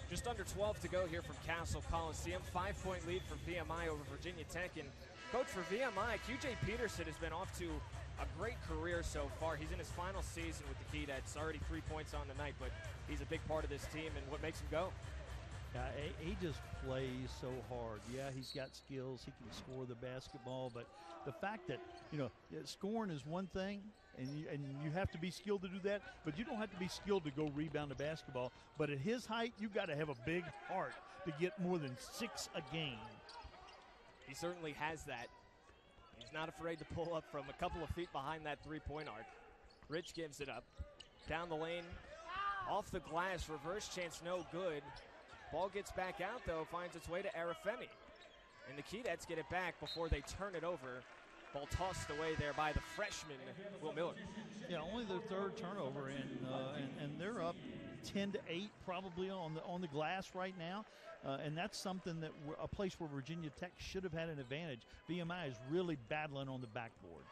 Just under 12 to go here from Castle Coliseum. 5-point lead for VMI over Virginia Tech. And coach for VMI, QJ Peterson, has been off to a great career so far. He's in his final season with the Keydets. Already 3 points on the night, but he's a big part of this team and what makes him go. He just plays so hard. Yeah, he's got skills. He can score the basketball, but the fact that, scoring is one thing, and you have to be skilled to do that, but you don't have to be skilled to go rebound the basketball. But at his height, you got to have a big heart to get more than 6 a game. He certainly has that. He's not afraid to pull up from a couple of feet behind that three-point arc. Rich gives it up. Down the lane, off the glass, reverse chance, no good. Ball gets back out, though, finds its way to Arafemi. And the Keydets get it back before they turn it over. Ball tossed away there by the freshman, Will Miller. Yeah, only their third turnover, and they're up 10-8 probably on the glass right now. And that's something that a place where Virginia Tech should have had an advantage. VMI is really battling on the backboard.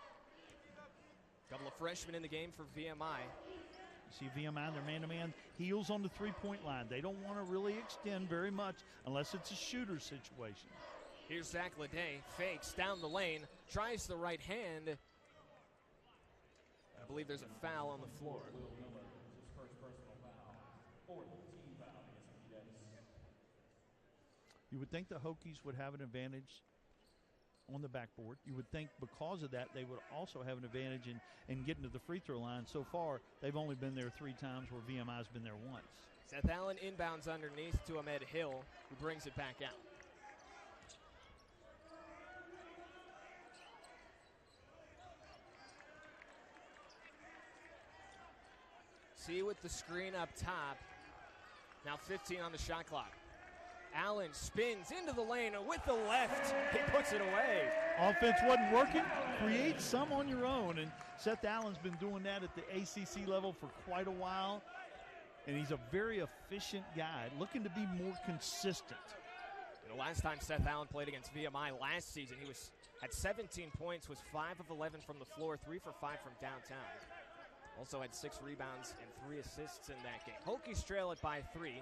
Couple of freshmen in the game for VMI. You see VMI, their man-to-man, heels on the three-point line. They don't want to really extend very much unless it's a shooter situation. Here's Zach Leday, fakes down the lane, tries the right hand. I believe there's a foul on the floor. You would think the Hokies would have an advantage on the backboard. You would think because of that they would also have an advantage in getting to the free throw line. So far, they've only been there 3 times where VMI's been there once. Seth Allen inbounds underneath to Ahmed Hill, who brings it back out. See with the screen up top. Now 15 on the shot clock. Allen spins into the lane with the left. He puts it away. Offense wasn't working. Create some on your own. And Seth Allen's been doing that at the ACC level for quite a while. And he's a very efficient guy, looking to be more consistent. The last time Seth Allen played against VMI last season, he had 17 points, was 5 of 11 from the floor, 3 for 5 from downtown. Also had 6 rebounds and 3 assists in that game. Hokies trail it by 3.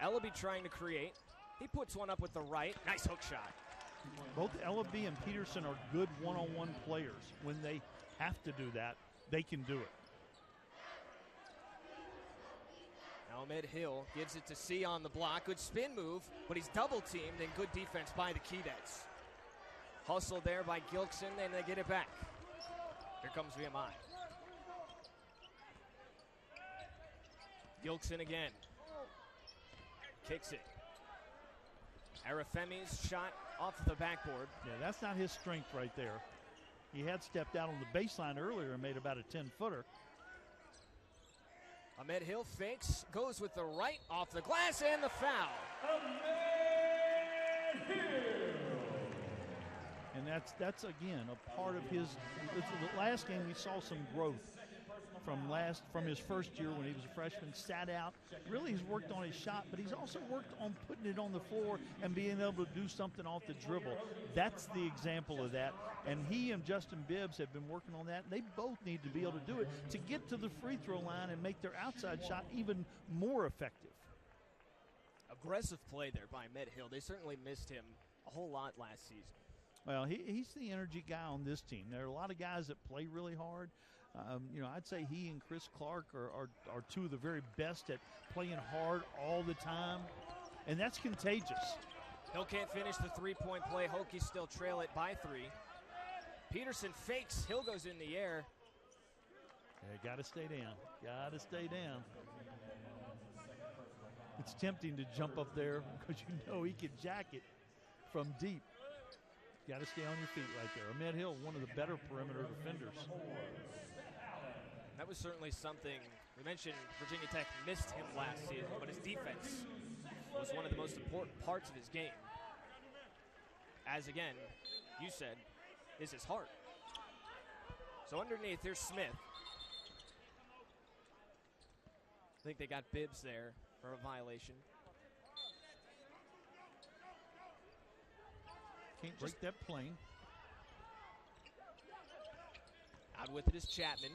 Ellaby trying to create. He puts one up with the right. Nice hook shot. Both Ellaby and Peterson are good one-on-one players. When they have to do that, they can do it. Now Ahmed Hill gives it to C on the block. Good spin move, but he's double-teamed, and good defense by the Keydets. Hustle there by Gilkson, and they get it back. Here comes VMI. Gilkson again. Kicks it. Arafemi's shot off the backboard. Yeah, that's not his strength right there. He had stepped out on the baseline earlier and made about a 10-footer. Ahmed Hill fakes, goes with the right off the glass, and the foul. Ahmed Hill. And that's again a part of his. The last game we saw some growth from his first year when he was a freshman. Sat out. Really, he's worked on his shot, but he's also worked on putting it on the floor and being able to do something off the dribble. That's the example of that. And he and Justin Bibbs have been working on that. And they both need to be able to do it to get to the free throw line and make their outside shot even more effective. Aggressive play there by Ahmed Hill. They certainly missed him a whole lot last season. Well, he's the energy guy on this team. There are a lot of guys that play really hard. I'd say he and Chris Clark are 2 of the very best at playing hard all the time, and that's contagious. Hill can't finish the three-point play. Hokies still trail it by 3. Peterson fakes. Hill goes in the air. Yeah, got to stay down. Got to stay down. It's tempting to jump up there because you know he can jack it from deep. Got to stay on your feet right there. Ahmed Hill, one of the better perimeter defenders. That was certainly something. We mentioned Virginia Tech missed him last season, but his defense was one of the most important parts of his game. As again, you said, is his heart. So underneath, here's Smith. I think they got Bibbs there for a violation. Can't break that plane. Out with it is Chapman.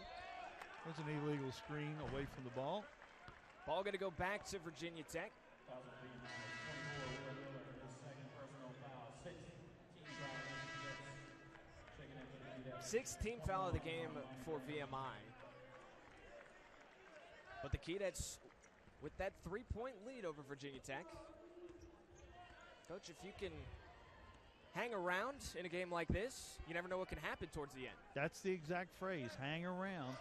There's an illegal screen away from the ball. Ball going to go back to Virginia Tech. 6th team foul of the game for VMI. But the Keydets with that 3-point lead over Virginia Tech. Coach, if you can hang around in a game like this, you never know what can happen towards the end. That's the exact phrase, hang around.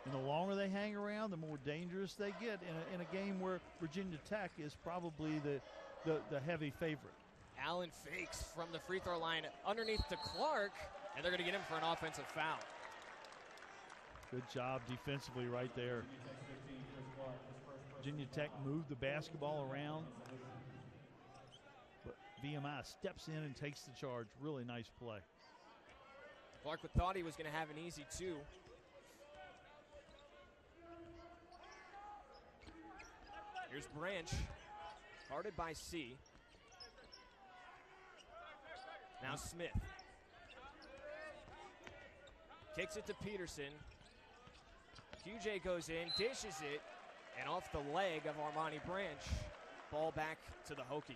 And the longer they hang around, the more dangerous they get in a game where Virginia Tech is probably the heavy favorite. Allen fakes from the free throw line underneath to Clark, and they're going to get him for an offensive foul. Good job defensively right there. Virginia Tech moved the basketball around, but VMI steps in and takes the charge. Really nice play. Clark thought he was going to have an easy 2. Here's Branch, guarded by C. Now Smith. Kicks it to Peterson. QJ goes in, dishes it, and off the leg of Armani Branch. Ball back to the Hokies.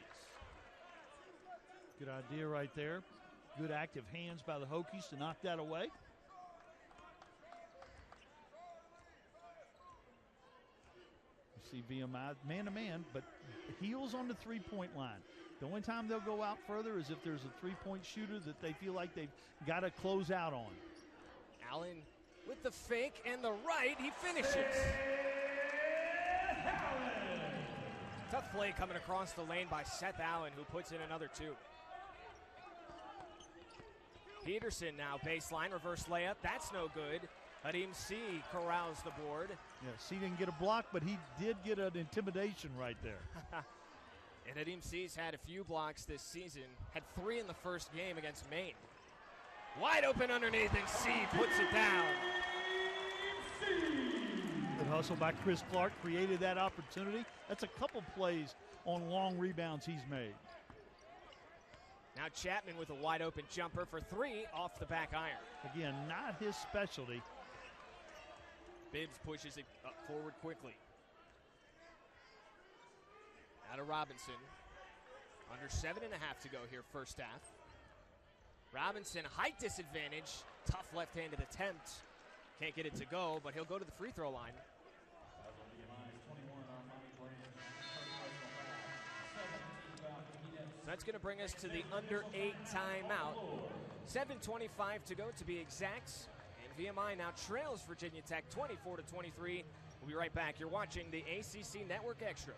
Good idea right there. Good active hands by the Hokies to knock that away. You see VMI man-to-man, but heels on the three-point line. The only time they'll go out further is if there's a three-point shooter that they feel like they've got to close out on. Allen with the fake and the right, he finishes. Tough play coming across the lane by Seth Allen, who puts in another 2. Peterson now baseline, reverse layup. That's no good. Hadim C corrals the board. Yeah, C didn't get a block, but he did get an intimidation right there. And Hadim C's had a few blocks this season. Had 3 in the first game against Maine. Wide open underneath, and C puts it down. Good hustle by Chris Clark created that opportunity. That's a couple plays on long rebounds he's made. Now Chapman with a wide open jumper for 3 off the back iron. Again, not his specialty. Bibbs pushes it up forward quickly. Out of Robinson. Under 7.5 to go here first half. Robinson, height disadvantage. Tough left-handed attempt. Can't get it to go, but he'll go to the free throw line. So that's going to bring us to the under 8 timeout. 7:25 to go to be exact. And VMI now trails Virginia Tech 24-23. We'll be right back. You're watching the ACC Network Extra.